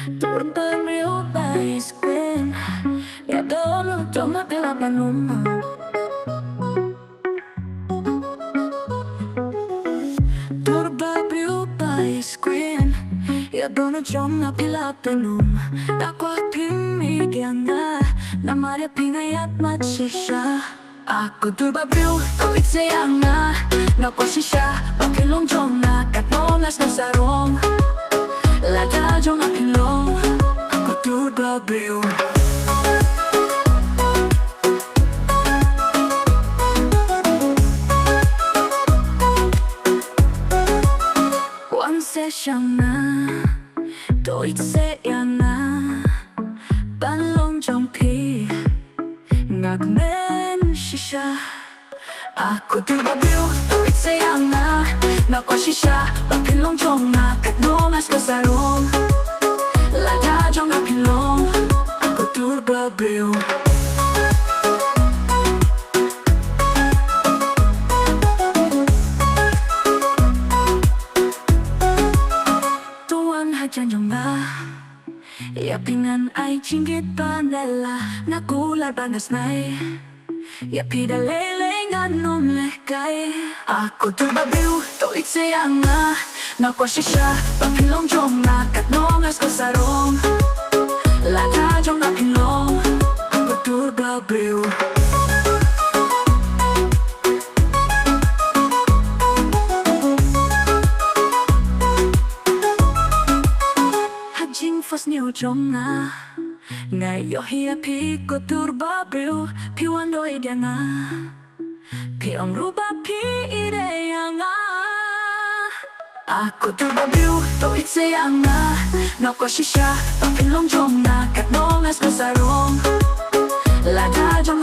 Dur Bha Briew iskuin, dohnud pynum. Dur Bha Briew iskuin, dohnud pynum. Kwah phim Namar shisha. Ko Dur Bha Briew shisha. Jong Katno sarong. Lada jong Ko Dur Bha Briew. Dohnud phi kmen shisha. Ko Dur Bha Briew shisha. Jong Katno sarong. Lada jong Ko Dur Bha Briew. Jong iepi ngan jingieid nylla kular smai. Iepi ngan Ko Dur Bha Briew kwah shisha. Jong Katno sarong. Lada jong Ko Dur Bha Briew. Jingphoh sniew jong iohi Ko Dur Bha Briew iohi phim ieid. Ko Dur Bha Briew kwah shisha. Jong Katno sarong. Lada jong